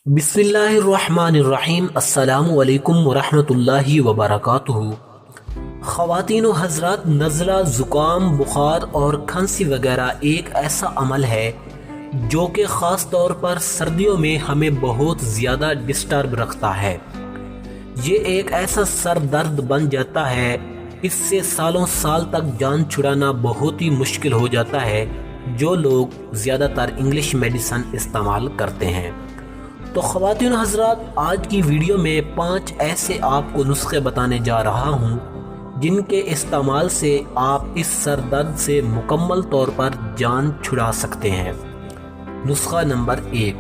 बिस्मिल्लाहिर्रहमानिर्रहीम। अस्सलामु अलैकुम वरहमतुल्लाहि वबरकातुहू। ख़वातीन व हज़रात, नज़ला, ज़ुकाम, बुखार और खांसी वगैरह एक ऐसा अमल है जो कि ख़ास तौर पर सर्दियों में हमें बहुत ज़्यादा डिस्टर्ब रखता है। ये एक ऐसा सर दर्द बन जाता है, इससे सालों साल तक जान छुड़ाना बहुत ही मुश्किल हो जाता है जो लोग ज़्यादातर इंग्लिश मेडिसिन इस्तेमाल करते हैं। तो ख़वातीन हज़रात, आज की वीडियो में 5 ऐसे आपको नुस्खे बताने जा रहा हूँ जिनके इस्तेमाल से आप इस सर दर्द से मुकम्मल तौर पर जान छुड़ा सकते हैं। नुस्खा नंबर 1,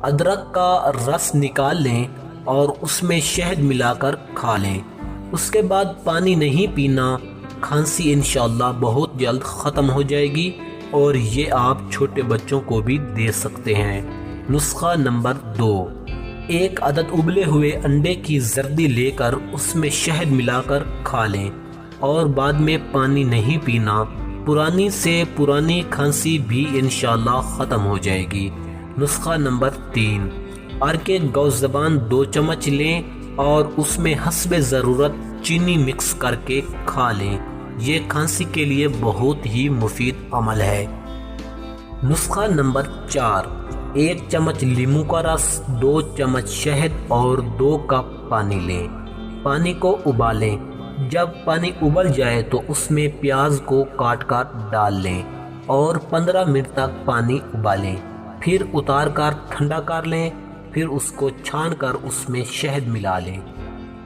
अदरक का रस निकाल लें और उसमें शहद मिलाकर खा लें। उसके बाद पानी नहीं पीना। खांसी इंशाअल्लाह बहुत जल्द ख़त्म हो जाएगी और ये आप छोटे बच्चों को भी दे सकते हैं। नुस्खा नंबर 2, एक अदद उबले हुए अंडे की जर्दी लेकर उसमें शहद मिलाकर खा लें और बाद में पानी नहीं पीना। पुरानी से पुरानी खांसी भी इंशाअल्लाह ख़त्म हो जाएगी। नुस्खा नंबर 3, अरके गौज़बान 2 चम्मच लें और उसमें हस्बे ज़रूरत चीनी मिक्स करके खा लें। ये खांसी के लिए बहुत ही मुफीद अमल है। नुस्खा नंबर 4, 1 चम्मच नींबू का रस, 2 चम्मच शहद और 2 कप पानी लें। पानी को उबालें। जब पानी उबल जाए तो उसमें प्याज को काट कर डाल लें और 15 मिनट तक पानी उबालें। फिर उतार कर ठंडा कर लें। फिर उसको छान कर उसमें शहद मिला लें।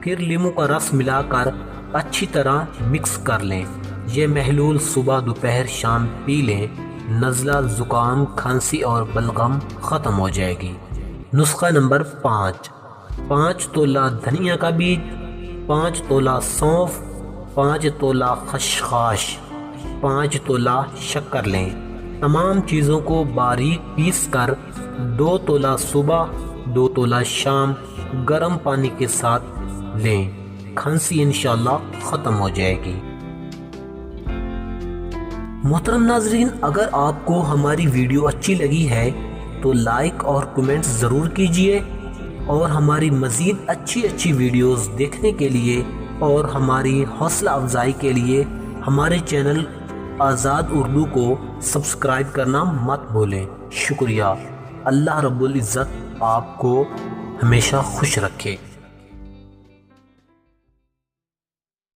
फिर नींबू का रस मिलाकर अच्छी तरह मिक्स कर लें। ये महलूल सुबह दोपहर शाम पी लें। नज़ला, ज़ुकाम, खांसी और बलगम ख़त्म हो जाएगी। नुस्खा नंबर 5, 5 तोला धनिया का बीज, 5 तोला सौंफ, 5 तोला खसखस, 5 तोला शक्कर लें। तमाम चीज़ों को बारीक पीस कर 2 तोला सुबह 2 तोला शाम गर्म पानी के साथ लें। खांसी इंशाअल्लाह ख़त्म हो जाएगी। मोहतरम नाजरीन, अगर आपको हमारी वीडियो अच्छी लगी है तो लाइक और कमेंट्स ज़रूर कीजिए और हमारी मज़ीद अच्छी वीडियोस देखने के लिए और हमारी हौसला अफजाई के लिए हमारे चैनल आज़ाद उर्दू को सब्सक्राइब करना मत भूलें। शुक्रिया। अल्लाह रब्बुल इज़्ज़त आपको हमेशा खुश रखे।